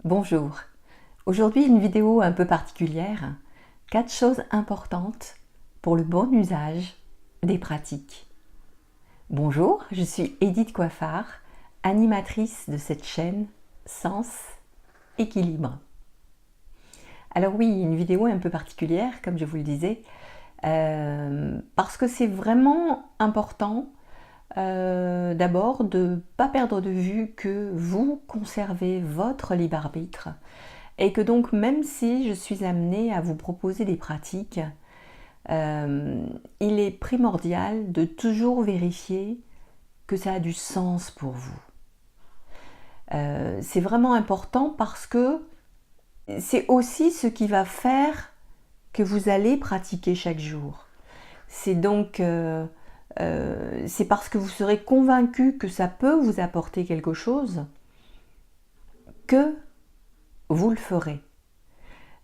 Bonjour, aujourd'hui une vidéo un peu particulière, 4 choses importantes pour le bon usage des pratiques. Bonjour, je suis Edith Coiffard, animatrice de cette chaîne Sens Équilibre. Alors oui, une vidéo un peu particulière, comme je vous le disais, parce que c'est vraiment important d'abord de ne pas perdre de vue que vous conservez votre libre arbitre et que donc même si je suis amenée à vous proposer des pratiques, il est primordial de toujours vérifier que ça a du sens pour vous. C'est vraiment important parce que c'est aussi ce qui va faire que vous allez pratiquer chaque jour. C'est donc c'est parce que vous serez convaincu que ça peut vous apporter quelque chose que vous le ferez.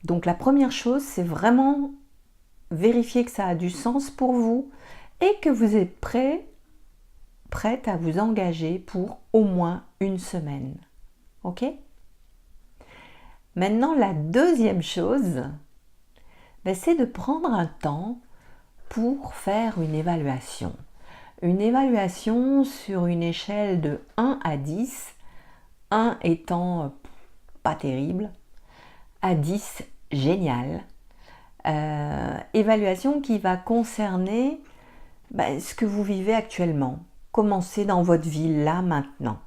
Donc la première chose, c'est vraiment vérifier que ça a du sens pour vous et que vous êtes prête à vous engager pour au moins une semaine. Ok ? Maintenant, la deuxième chose, c'est de prendre un temps pour faire une évaluation. Une évaluation sur une échelle de 1 à 10, 1 étant pas terrible, à 10 génial. Évaluation qui va concerner ce que vous vivez actuellement. Commencez dans votre vie là maintenant,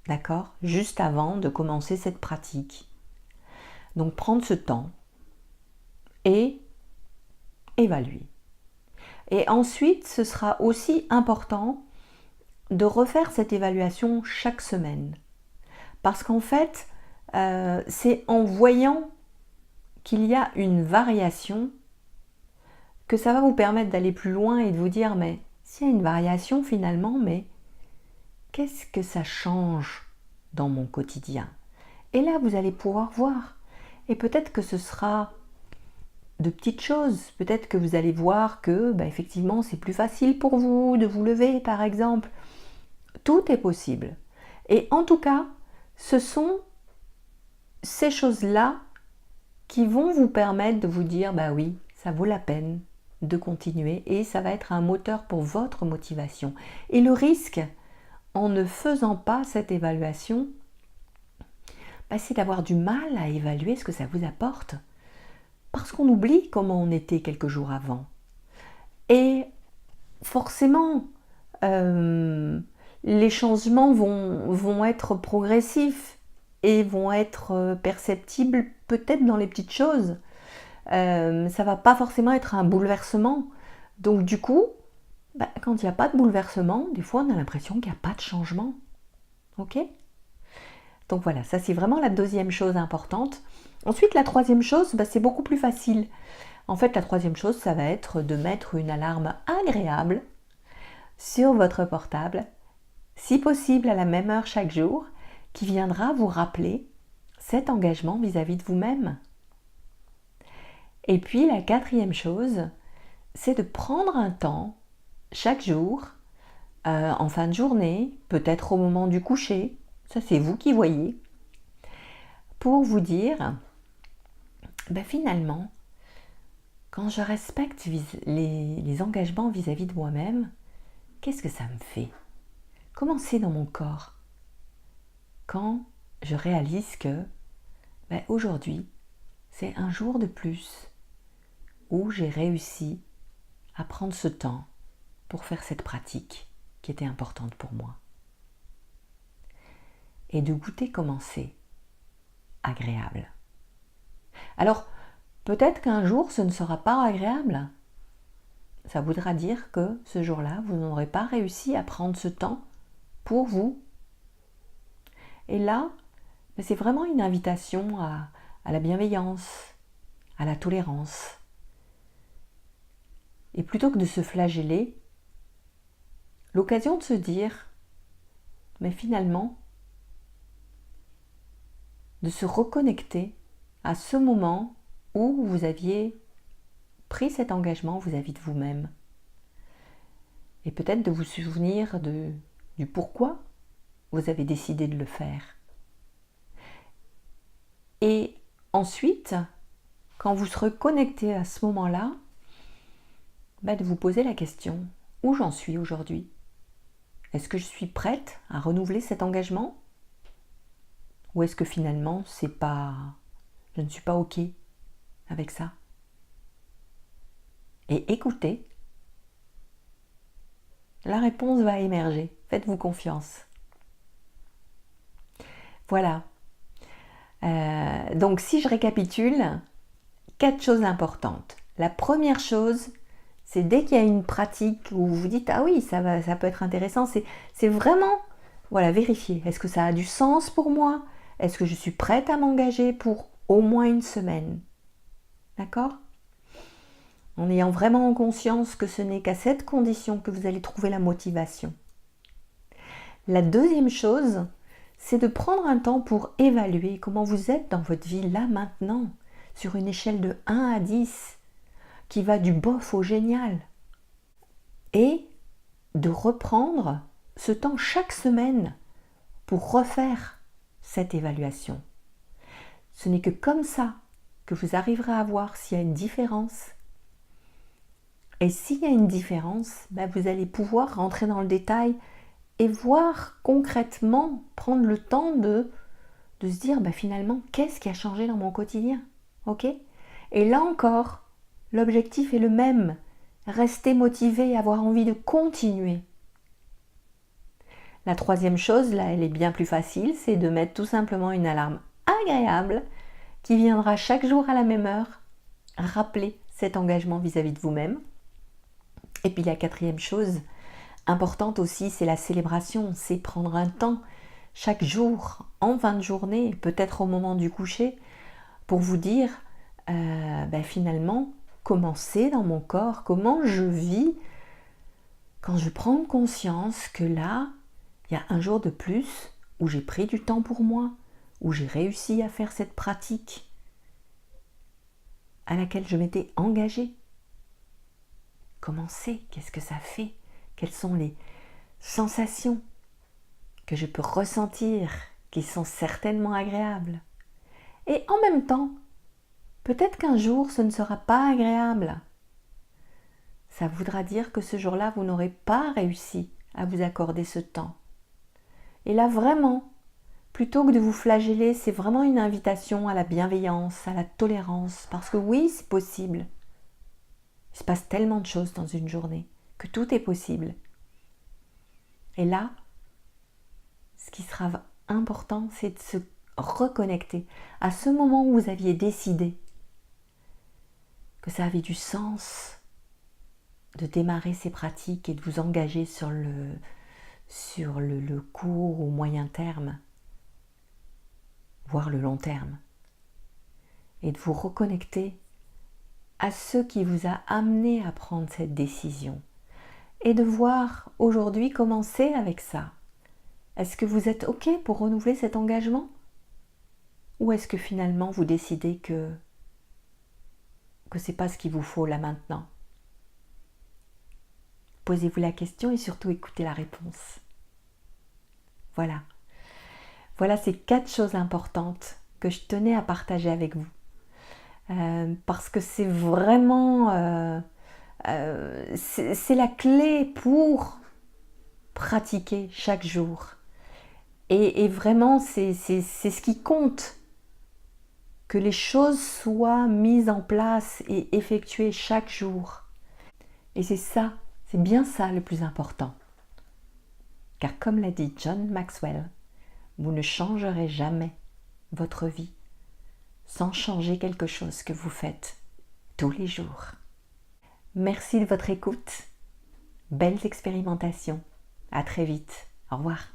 d'accord ? Juste avant de commencer cette pratique. Donc prendre ce temps et évaluer. Et ensuite, ce sera aussi important de refaire cette évaluation chaque semaine. Parce qu'en fait, c'est en voyant qu'il y a une variation que ça va vous permettre d'aller plus loin et de vous dire, mais s'il y a une variation finalement, mais qu'est-ce que ça change dans mon quotidien ? Et là, vous allez pouvoir voir. Et peut-être que ce sera de petites choses. Peut-être que vous allez voir que, effectivement, c'est plus facile pour vous de vous lever, par exemple. Tout est possible. Et en tout cas, ce sont ces choses-là qui vont vous permettre de vous dire, oui, ça vaut la peine de continuer et ça va être un moteur pour votre motivation. Et le risque, en ne faisant pas cette évaluation, c'est d'avoir du mal à évaluer ce que ça vous apporte. Parce qu'on oublie comment on était quelques jours avant. Et forcément, les changements vont être progressifs et vont être perceptibles peut-être dans les petites choses. Ça va pas forcément être un bouleversement. Donc du coup, quand il n'y a pas de bouleversement, des fois on a l'impression qu'il n'y a pas de changement. Ok ? Donc voilà, ça c'est vraiment la deuxième chose importante. Ensuite, la troisième chose, c'est beaucoup plus facile. En fait, la troisième chose, ça va être de mettre une alarme agréable sur votre portable, si possible à la même heure chaque jour, qui viendra vous rappeler cet engagement vis-à-vis de vous-même. Et puis la quatrième chose, c'est de prendre un temps chaque jour, en fin de journée, peut-être au moment du coucher, ça c'est vous qui voyez, pour vous dire, finalement, quand je respecte les engagements vis-à-vis de moi-même, qu'est-ce que ça me fait ? Comment c'est dans mon corps ? Quand je réalise que aujourd'hui, c'est un jour de plus où j'ai réussi à prendre ce temps pour faire cette pratique qui était importante pour moi. Et de goûter comment c'est agréable. Alors, peut-être qu'un jour, ce ne sera pas agréable. Ça voudra dire que ce jour-là, vous n'aurez pas réussi à prendre ce temps pour vous. Et là, c'est vraiment une invitation à la bienveillance, à la tolérance. Et plutôt que de se flageller, l'occasion de se dire, mais finalement, de se reconnecter à ce moment où vous aviez pris cet engagement vis-à-vis de vous-même. Et peut-être de vous souvenir du pourquoi vous avez décidé de le faire. Et ensuite, quand vous serez connecté à ce moment-là, de vous poser la question, où j'en suis aujourd'hui? Est-ce que je suis prête à renouveler cet engagement? Ou est-ce que finalement, je ne suis pas OK avec ça? Et écoutez, la réponse va émerger. Faites-vous confiance. Voilà. Donc si je récapitule, 4 choses importantes. La première chose, c'est dès qu'il y a une pratique où vous vous dites ah oui, ça peut être intéressant, c'est vraiment vérifier. Est-ce que ça a du sens pour moi? Est-ce que je suis prête à m'engager pour au moins une semaine? D'accord? En ayant vraiment en conscience que ce n'est qu'à cette condition que vous allez trouver la motivation. La deuxième chose, c'est de prendre un temps pour évaluer comment vous êtes dans votre vie là maintenant, sur une échelle de 1 à 10, qui va du bof au génial. Et de reprendre ce temps chaque semaine pour refaire cette évaluation. Ce n'est que comme ça que vous arriverez à voir s'il y a une différence. Et s'il y a une différence, vous allez pouvoir rentrer dans le détail et voir concrètement, prendre le temps de se dire finalement, qu'est-ce qui a changé dans mon quotidien? Ok? Et là encore, l'objectif est le même. Rester motivé, avoir envie de continuer. La troisième chose, là, elle est bien plus facile, c'est de mettre tout simplement une alarme agréable qui viendra chaque jour à la même heure rappeler cet engagement vis-à-vis de vous-même. Et puis la quatrième chose importante aussi, c'est la célébration, c'est prendre un temps chaque jour, en fin de journée, peut-être au moment du coucher, pour vous dire finalement comment c'est dans mon corps, comment je vis quand je prends conscience que là, il y a un jour de plus où j'ai pris du temps pour moi, où j'ai réussi à faire cette pratique à laquelle je m'étais engagée. Comment c'est? Qu'est-ce que ça fait? Quelles sont les sensations que je peux ressentir qui sont certainement agréables? Et en même temps, peut-être qu'un jour ce ne sera pas agréable. Ça voudra dire que ce jour-là, vous n'aurez pas réussi à vous accorder ce temps. Et là, vraiment, plutôt que de vous flageller, c'est vraiment une invitation à la bienveillance, à la tolérance, parce que oui, c'est possible. Il se passe tellement de choses dans une journée que tout est possible. Et là, ce qui sera important, c'est de se reconnecter à ce moment où vous aviez décidé que ça avait du sens de démarrer ces pratiques et de vous engager sur le court ou moyen terme, voire le long terme. Et de vous reconnecter à ce qui vous a amené à prendre cette décision. Et de voir aujourd'hui comment c'est avec ça. Est-ce que vous êtes OK pour renouveler cet engagement? Ou est-ce que finalement vous décidez que c'est pas ce qu'il vous faut là maintenant? Posez-vous la question et surtout écoutez la réponse. Voilà. Voilà ces 4 choses importantes que je tenais à partager avec vous. Parce que c'est vraiment c'est la clé pour pratiquer chaque jour. Et vraiment, c'est ce qui compte. Que les choses soient mises en place et effectuées chaque jour. Et c'est bien ça le plus important. Car comme l'a dit John Maxwell, vous ne changerez jamais votre vie sans changer quelque chose que vous faites tous les jours. Merci de votre écoute. Belles expérimentations. À très vite. Au revoir.